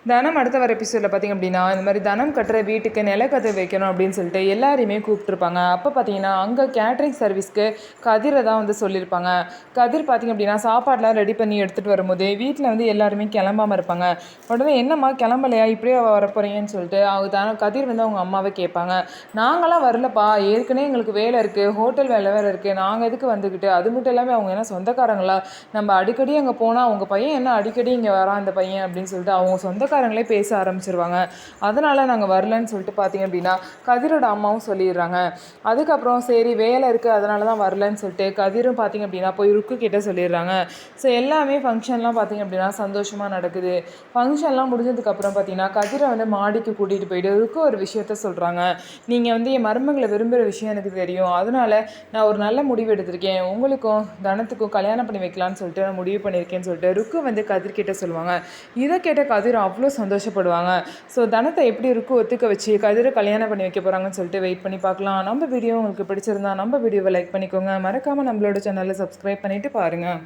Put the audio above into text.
தனம் அடுத்த வர எபிசோடில் பார்த்திங்க அப்படின்னா இந்த மாதிரி தனம் கட்டுற வீட்டுக்கு நிலக்கதை வைக்கணும் அப்படின்னு சொல்லிட்டு எல்லாரையுமே கூப்பிட்டுருப்பாங்க. அப்போ பார்த்தீங்கன்னா அங்கே கேட்ரிங் சர்வீஸ்க்கு கதிரை தான் வந்து சொல்லியிருப்பாங்க. கதிர் பார்த்திங்க அப்படின்னா சாப்பாடெலாம் ரெடி பண்ணி எடுத்துகிட்டு வரும்போது வீட்டில் வந்து எல்லாருமே கிளம்பாமல் இருப்பாங்க. உடனே என்னம்மா கிளம்பலையா இப்படியே வரப்போறீங்கன்னு சொல்லிட்டு அவங்க கதிர் வந்து அவங்க அம்மாவை கேட்பாங்க. நாங்களாம் வரலப்பா, ஏற்கனவே எங்களுக்கு வேலை இருக்குது, ஹோட்டல் வேலை வேறு இருக்குது, நாங்கள் எதுக்கு வந்துக்கிட்டு, அது மட்டும் இல்லாமல் அவங்க என்ன சொந்தக்காரங்களா, நம்ம அடிக்கடி அங்கே போனால் அவங்க பையன் என்ன அடிக்கடி இங்கே வரான் அந்த பையன் அப்படின்னு சொல்லிட்டு அவங்க சொந்தக்காரங்களே பேச ஆரம்பிச்சிருவாங்க. அதனால் நாங்கள் வரலன்னு சொல்லிட்டு பார்த்தீங்க அப்படின்னா கதிரோட அம்மாவும் சொல்லிடுறாங்க. அதுக்கப்புறம் சரி வேலை இருக்குது அதனால தான் வரலன்னு சொல்லிட்டு கதிரும் பார்த்திங்க அப்படின்னா போய் ருக்கு கிட்டே சொல்லிடுறாங்க. ஸோ எல்லாமே ஃபங்க்ஷன்லாம் பார்த்திங்க அப்படின்னா சந்தோஷமாக நடக்குது. ஃபங்க்ஷன்லாம் முடிஞ்சதுக்கப்புறம் பார்த்திங்கன்னா கதிரை வந்து மாடிக்கு கூட்டிகிட்டு போயிட்டு ருக்கு ஒரு விஷயத்த சொல்கிறாங்க. நீங்கள் வந்து என் மருமகளை விரும்புகிற விஷயம் எனக்கு தெரியும், அதனால் நான் ஒரு நல்ல முடிவு எடுத்திருக்கேன், உங்களுக்கும் தனத்துக்கும் கல்யாணம் பண்ணி வைக்கலான்னு சொல்லிட்டு நான் முடிவு பண்ணியிருக்கேன்னு சொல்லிட்டு ருக்கு வந்து கதிர்கிட்ட சொல்லுவாங்க. இதை கேட்ட கதிர் அவ்வளோ சந்தோஷப்படுவாங்க. ஸோ தனத்தை எப்படி ருக்கு ஒத்துக்க வச்சு கதிரை கல்யாணம் பண்ணி வைக்க போகிறாங்கன்னு சொல்லிட்டு வெயிட் பண்ணி பார்க்கலாம். நம்ம வீடியோ உங்களுக்கு பிடிச்சிருந்தா நம்ம வீடியோவை லைக் பண்ணிக்கோங்க. மறக்காமல் நம்மளோட சேனலை சப்ஸ்கிரைப் பண்ணிவிட்டு பாருங்கள்.